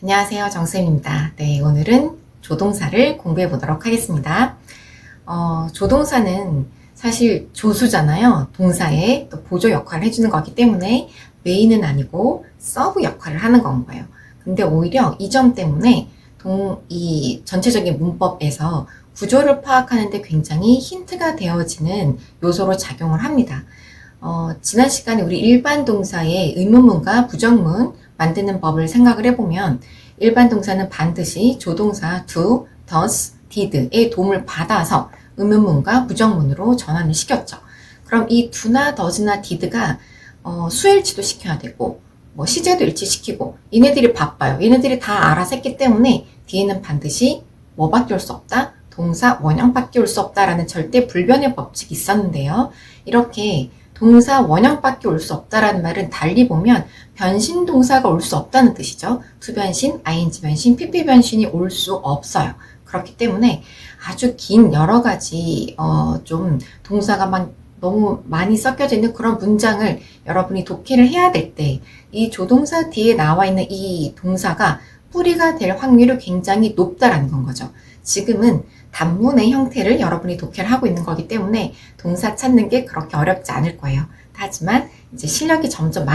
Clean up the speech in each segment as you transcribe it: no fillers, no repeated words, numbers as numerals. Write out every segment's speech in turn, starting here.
안녕하세요. 정쌤입니다. 네, 오늘은 조동사를 공부해 보도록 하겠습니다. 조동사는 사실 조수잖아요. 동사의 또 보조 역할을 해주는 거기 때문에 메인은 아니고 서브 역할을 하는 건 거예요. 근데 오히려 이 점 때문에 이 전체적인 문법에서 구조를 파악하는데 굉장히 힌트가 되어지는 요소로 작용을 합니다. 지난 시간에 우리 일반 동사의 의문문과 부정문 만드는 법을 생각을 해보면 일반 동사는 반드시 조동사 do, does, did의 도움을 받아서 의문문과 부정문으로 전환을 시켰죠. 그럼 이 do나 does나 did가 수일치도 시켜야 되고 뭐 시제도 일치시키고 얘네들이 바빠요. 얘네들이 다 알아서 했기 때문에 뒤에는 반드시 뭐밖에 올 수 없다? 동사 원형밖에 올 수 없다라는 절대 불변의 법칙이 있었는데요. 이렇게 동사 원형밖에 올 수 없다라는 말은 달리 보면 변신 동사가 올 수 없다는 뜻이죠. to 변신, ing 변신, pp 변신이 올 수 없어요. 그렇기 때문에 아주 긴 여러 가지 좀 동사가 막 너무 많이 섞여져 있는 그런 문장을 여러분이 독해를 해야 될 때 이 조동사 뒤에 나와 있는 이 동사가 뿌리가 될 확률이 굉장히 높다라는 건 거죠. 지금은 단문의 형태를 여러분이 독해를 하고 있는 거기 때문에 동사 찾는 게 그렇게 어렵지 않을 거예요. 하지만 이제 실력이 점점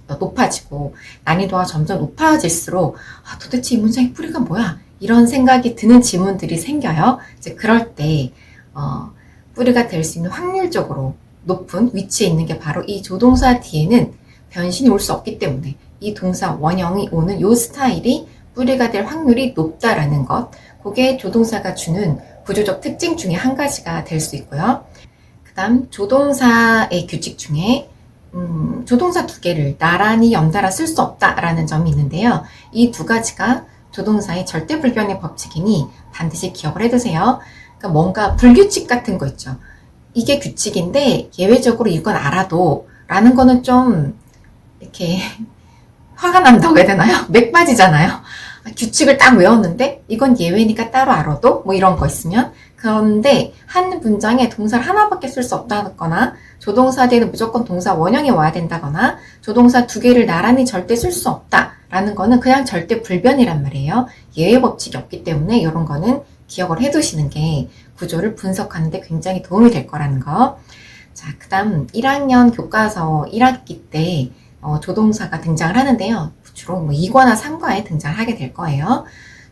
높아지고 난이도가 점점 높아질수록 도대체 이 문장의 뿌리가 뭐야? 이런 생각이 드는 지문들이 생겨요. 이제 그럴 때 뿌리가 될 수 있는 확률적으로 높은 위치에 있는 게 바로 이 조동사 뒤에는 변신이 올 수 없기 때문에 이 동사 원형이 오는 이 스타일이 뿌리가 될 확률이 높다라는 것, 그게 조동사가 주는 구조적 특징 중에 한 가지가 될 수 있고요. 그 다음 조동사의 규칙 중에 조동사 두 개를 나란히 연달아 쓸 수 없다라는 점이 있는데요. 이 두 가지가 조동사의 절대 불변의 법칙이니 반드시 기억을 해두세요. 그러니까 뭔가 불규칙 같은 거 있죠. 이게 규칙인데 예외적으로 이건 알아도 라는 거는 좀 이렇게 화가 난다고 해야 되나요? 맥 빠지잖아요. 규칙을 딱 외웠는데 이건 예외니까 따로 알아도 뭐 이런 거 있으면 그런데 한 문장에 동사를 하나밖에 쓸 수 없다거나 조동사 뒤에는 무조건 동사 원형이 와야 된다거나 조동사 두 개를 나란히 절대 쓸 수 없다라는 거는 그냥 절대 불변이란 말이에요. 예외 법칙이 없기 때문에 이런 거는 기억을 해두시는 게 구조를 분석하는 데 굉장히 도움이 될 거라는 거. 자, 그 다음 1학년 교과서 1학기 때 조동사가 등장을 하는데요. 주로 뭐 2과나 3과에 등장을 하게 될 거예요.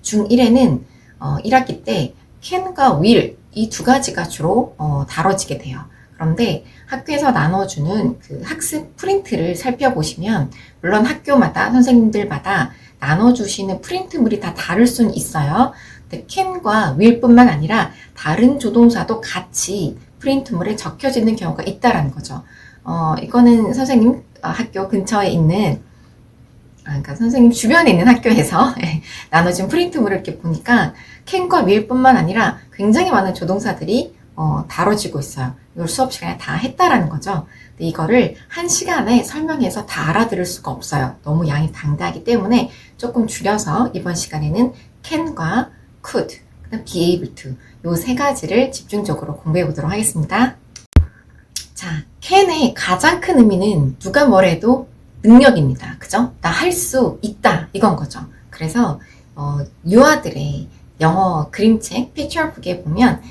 중1에는 1학기 때 can과 will 이 두 가지가 주로 다뤄지게 돼요. 그런데 학교에서 나눠주는 그 학습 프린트를 살펴보시면 물론 학교마다 선생님들마다 나눠주시는 프린트물이 다 다를 수는 있어요. 근데 can과 will뿐만 아니라 다른 조동사도 같이 프린트물에 적혀지는 경우가 있다라는 거죠. 이거는 선생님 학교 근처에 있는 그러니까 선생님 주변에 있는 학교에서 나눠진 프린트물을 이렇게 보니까 can과 will뿐만 아니라 굉장히 많은 조동사들이 다뤄지고 있어요. 이걸 수업 시간에 다 했다라는 거죠. 근데 이거를 한 시간에 설명해서 다 알아들을 수가 없어요. 너무 양이 방대하기 때문에 조금 줄여서 이번 시간에는 can과 could, 그다음 be able to 요 세 가지를 집중적으로 공부해 보도록 하겠습니다. 자, can의 가장 큰 의미는 누가 뭐래도 능력입니다. 그죠? 나 할 수 있다 이건 거죠. 그래서 유아들의 영어 그림책 피처북에 보면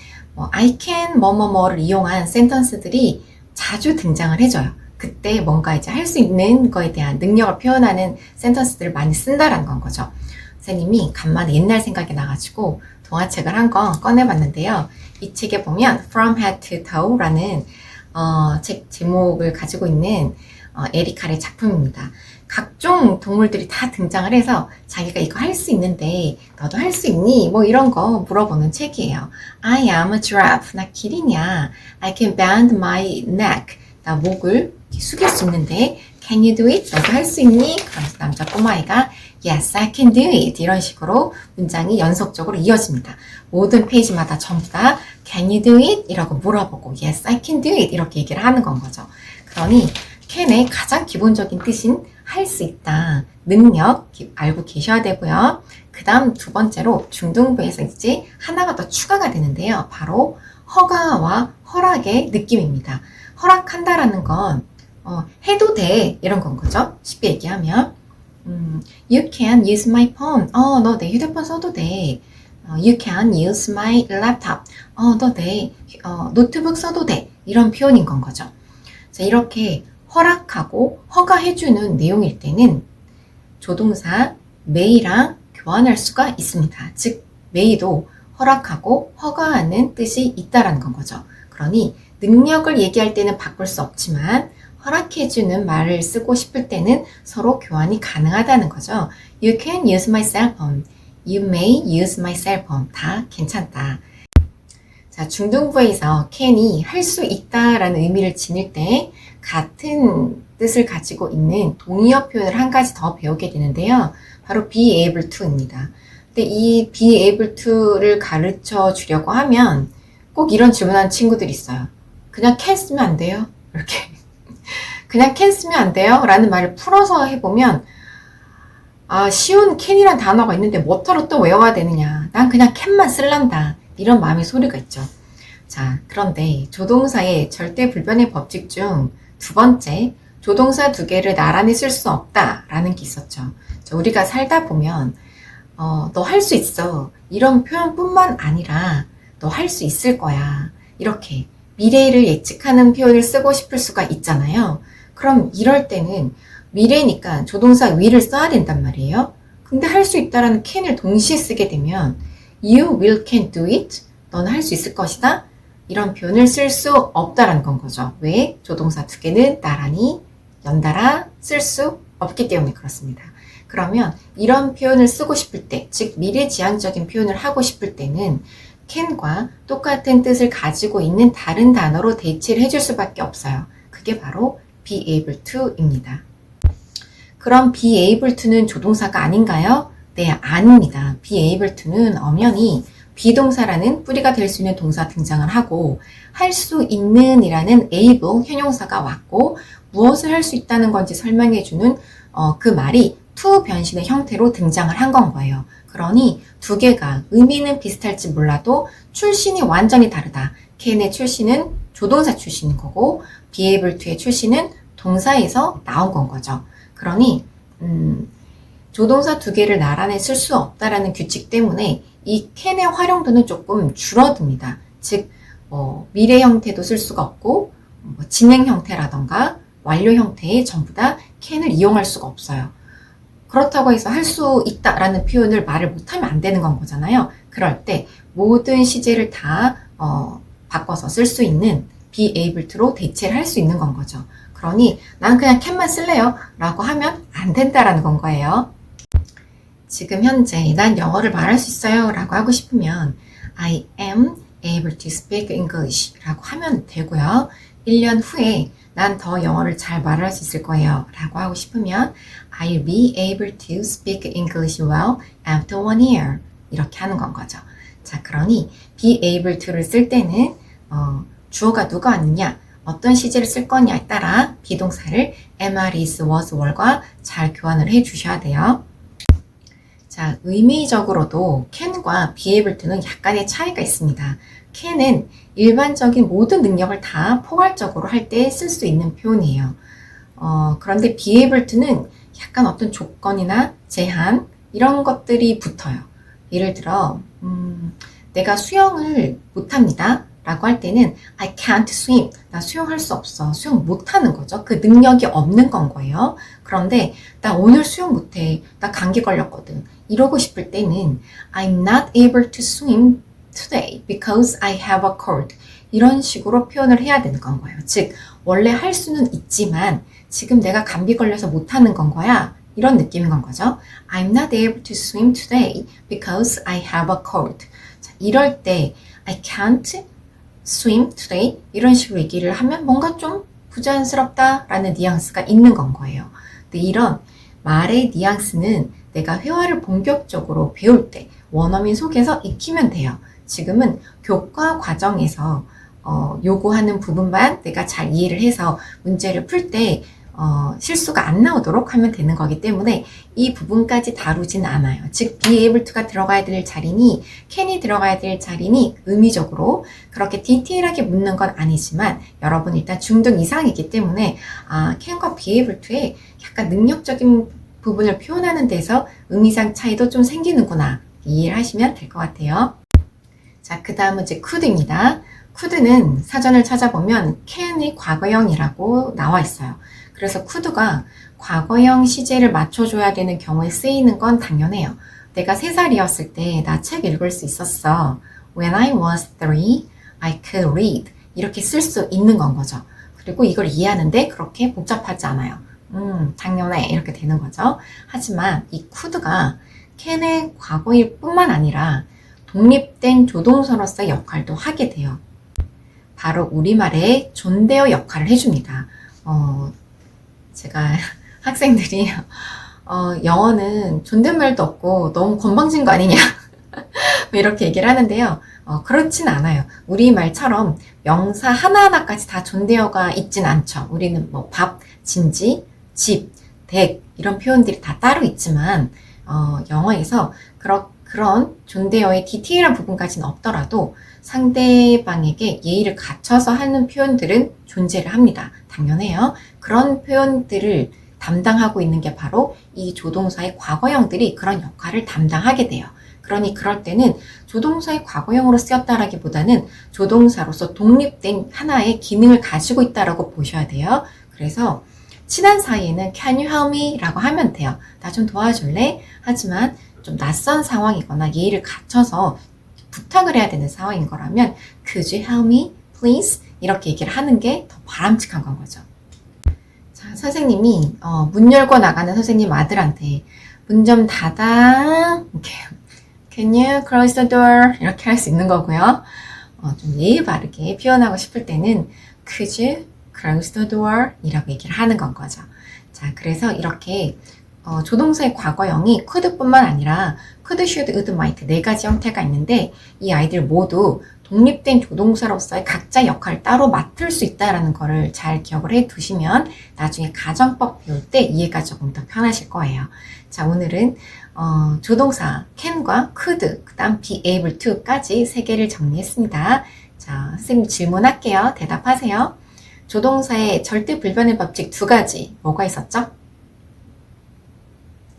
I can 뭐뭐뭐를 이용한 센턴스들이 자주 등장을 해줘요. 그때 뭔가 이제 할 수 있는 거에 대한 능력을 표현하는 센턴스들을 많이 쓴다라는 건 거죠. 선생님이 간만에 옛날 생각이 나가지고 동화책을 한 권 꺼내봤는데요. 이 책에 보면 From Head to Toe라는 책 제목을 가지고 있는 에리카의 작품입니다. 각종 동물들이 다 등장을 해서 자기가 이거 할 수 있는데 너도 할 수 있니? 뭐 이런 거 물어보는 책이에요. I am a giraffe. 나 기린이야. I can bend my neck. 나 목을 숙일 수 있는데 Can you do it? 너도 할 수 있니? 그러면서 남자 꼬마애가 Yes, I can do it. 이런 식으로 문장이 연속적으로 이어집니다. 모든 페이지마다 전부 다 Can you do it? 이라고 물어보고 Yes, I can do it. 이렇게 얘기를 하는 건 거죠. 그러니 can의 가장 기본적인 뜻인 할 수 있다, 능력 알고 계셔야 되고요. 그 다음 두 번째로 중등부에서 이제 하나가 더 추가가 되는데요. 바로 허가와 허락의 느낌입니다. 허락한다라는 건 해도 돼 이런 건 거죠. 쉽게 얘기하면 You can use my phone. 너 내 휴대폰 써도 돼. You can use my laptop. 너 내 노트북 써도 돼. 이런 표현인 건 거죠. 자, 이렇게 허락하고 허가해주는 내용일 때는 조동사 may랑 교환할 수가 있습니다. 즉, may도 허락하고 허가하는 뜻이 있다라는 건 거죠. 그러니 능력을 얘기할 때는 바꿀 수 없지만 허락해주는 말을 쓰고 싶을 때는 서로 교환이 가능하다는 거죠. You can use my cell phone. You may use my cell phone. 다 괜찮다. 자, 중등부에서 can이 할 수 있다라는 의미를 지닐 때 같은 뜻을 가지고 있는 동의어 표현을 한 가지 더 배우게 되는데요. 바로 be able to입니다. 근데 이 be able to를 가르쳐 주려고 하면 꼭 이런 질문하는 친구들이 있어요. 그냥 can 쓰면 안 돼요? 이렇게. 그냥 can 쓰면 안 돼요? 라는 말을 풀어서 해보면 쉬운 can이란 단어가 있는데 뭐터로 또 외워야 되느냐. 난 그냥 can만 쓸란다. 이런 마음의 소리가 있죠. 자, 그런데 조동사의 절대 불변의 법칙 중 두 번째, 조동사 두 개를 나란히 쓸 수 없다라는 게 있었죠. 자, 우리가 살다 보면 너 할 수 있어. 이런 표현뿐만 아니라 너 할 수 있을 거야. 이렇게 미래를 예측하는 표현을 쓰고 싶을 수가 있잖아요. 그럼 이럴 때는 미래니까 조동사 will을 써야 된단 말이에요. 근데 할 수 있다라는 can을 동시에 쓰게 되면 You will can do it. 너는 할 수 있을 것이다. 이런 표현을 쓸 수 없다라는 건 거죠. 왜? 조동사 두 개는 나란히 연달아 쓸 수 없기 때문에 그렇습니다. 그러면 이런 표현을 쓰고 싶을 때, 즉 미래지향적인 표현을 하고 싶을 때는 can과 똑같은 뜻을 가지고 있는 다른 단어로 대체를 해줄 수밖에 없어요. 그게 바로 be able to입니다. 그럼 be able to는 조동사가 아닌가요? 네, 아닙니다. be able to는 엄연히 비동사라는 뿌리가 될 수 있는 동사 등장을 하고 할 수 있는 이라는 able 형용사가 왔고 무엇을 할 수 있다는 건지 설명해주는 그 말이 to 변신의 형태로 등장을 한 건 거예요. 그러니 두 개가 의미는 비슷할지 몰라도 출신이 완전히 다르다. can의 출신은 조동사 출신인 거고 be able to의 출신은 동사에서 나온 건 거죠. 그러니 조동사 두 개를 나란히 쓸 수 없다라는 규칙 때문에 이 can의 활용도는 조금 줄어듭니다. 즉 미래 형태도 쓸 수가 없고 진행 형태라던가 완료 형태에 전부 다 can을 이용할 수가 없어요. 그렇다고 해서 할 수 있다라는 표현을 말을 못하면 안 되는 건 거잖아요. 그럴 때 모든 시제를 다 바꿔서 쓸 수 있는 be able to로 대체를 할 수 있는 건 거죠. 그러니 난 그냥 can만 쓸래요 라고 하면 안 된다라는 건 거예요. 지금 현재 난 영어를 말할 수 있어요 라고 하고 싶으면 I am able to speak English 라고 하면 되고요. 1년 후에 난 더 영어를 잘 말할 수 있을 거예요 라고 하고 싶으면 I'll be able to speak English well after 1 year 이렇게 하는 건 거죠. 자, 그러니 be able to를 쓸 때는 주어가 누가 왔느냐 어떤 시제를 쓸 거냐에 따라 비동사를 am, are, is, was, were과 잘 교환을 해 주셔야 돼요. 자, 의미적으로도 can과 be able to는 약간의 차이가 있습니다. can은 일반적인 모든 능력을 다 포괄적으로 할 때 쓸 수 있는 표현이에요. 그런데 be able to는 약간 어떤 조건이나 제한 이런 것들이 붙어요. 예를 들어 내가 수영을 못합니다 라고 할 때는 I can't swim. 나 수영할 수 없어. 수영 못하는 거죠. 그 능력이 없는 건 거예요. 그런데 나 오늘 수영 못해. 나 감기 걸렸거든. 이러고 싶을 때는 I'm not able to swim today because I have a cold. 이런 식으로 표현을 해야 되는 건 거예요. 즉 원래 할 수는 있지만 지금 내가 감기 걸려서 못하는 건 거야. 이런 느낌인 건 거죠. I'm not able to swim today because I have a cold. 자, 이럴 때 I can't swim today 이런 식으로 얘기를 하면 뭔가 좀 부자연스럽다라는 뉘앙스가 있는 건 거예요. 근데 이런 말의 뉘앙스는 내가 회화를 본격적으로 배울 때 원어민 속에서 익히면 돼요. 지금은 교과 과정에서 요구하는 부분만 내가 잘 이해를 해서 문제를 풀 때 실수가 안 나오도록 하면 되는 거기 때문에 이 부분까지 다루진 않아요. 즉 be able to가 들어가야 될 자리니 can이 들어가야 될 자리니 의미적으로 그렇게 디테일하게 묻는 건 아니지만 여러분 일단 중등 이상이기 때문에 can과 be able to에 약간 능력적인 부분을 표현하는 데서 의미상 차이도 좀 생기는구나 이해를 하시면 될 것 같아요. 자, 그 다음은 이제 could입니다. could는 사전을 찾아보면 can의 과거형이라고 나와 있어요. 그래서 could가 과거형 시제를 맞춰줘야 되는 경우에 쓰이는 건 당연해요. 내가 3살이었을 때 나 책 읽을 수 있었어. When I was 3, I could read. 이렇게 쓸 수 있는 건 거죠. 그리고 이걸 이해하는데 그렇게 복잡하지 않아요. 당연해. 이렇게 되는 거죠. 하지만 이 could가 can의 과거일 뿐만 아니라 독립된 조동사로서의 역할도 하게 돼요. 바로 우리말의 존대어 역할을 해줍니다. 제가 학생들이 영어는 존댓말도 없고 너무 건방진 거 아니냐 이렇게 얘기를 하는데요. 그렇진 않아요. 우리말처럼 명사 하나하나까지 다 존대어가 있진 않죠. 우리는 뭐 밥, 진지, 집, 댁 이런 표현들이 다 따로 있지만 영어에서 그런 존대어의 디테일한 부분까지는 없더라도 상대방에게 예의를 갖춰서 하는 표현들은 존재를 합니다. 당연해요. 그런 표현들을 담당하고 있는 게 바로 이 조동사의 과거형들이 그런 역할을 담당하게 돼요. 그러니 그럴 때는 조동사의 과거형으로 쓰였다라기보다는 조동사로서 독립된 하나의 기능을 가지고 있다라고 보셔야 돼요. 그래서 친한 사이에는 can you help me? 라고 하면 돼요. 나 좀 도와줄래? 하지만 좀 낯선 상황이거나 예의를 갖춰서 부탁을 해야 되는 상황인 거라면 could you help me? please? 이렇게 얘기를 하는 게 더 바람직한 건 거죠. 자, 선생님이 문 열고 나가는 선생님 아들한테 문 좀 닫아 이렇게 Can you close the door? 이렇게 할 수 있는 거고요. 좀 예의 바르게 표현하고 싶을 때는 Could you close the door? 이라고 얘기를 하는 건 거죠. 자, 그래서 이렇게 조동사의 과거형이 could뿐만 아니라 could, should, would, might 4가지 형태가 있는데 이 아이들 모두 독립된 조동사로서의 각자 역할을 따로 맡을 수 있다는 거를 잘 기억을 해 두시면 나중에 가정법 배울 때 이해가 조금 더 편하실 거예요. 자, 오늘은 조동사 can과 could, 그 다음 be able to까지 3개를 정리했습니다. 자, 선생님 질문할게요. 대답하세요. 조동사의 절대 불변의 법칙 2가지 뭐가 있었죠?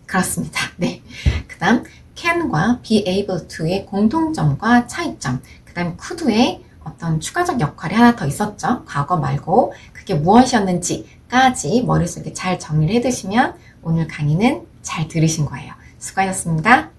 그렇습니다. 네. 그 다음 can과 be able to의 공통점과 차이점, 그 다음 could의 어떤 추가적 역할이 하나 더 있었죠. 과거 말고 그게 무엇이었는지까지 머릿속에 잘 정리를 해두시면 오늘 강의는 잘 들으신 거예요. 수고하셨습니다.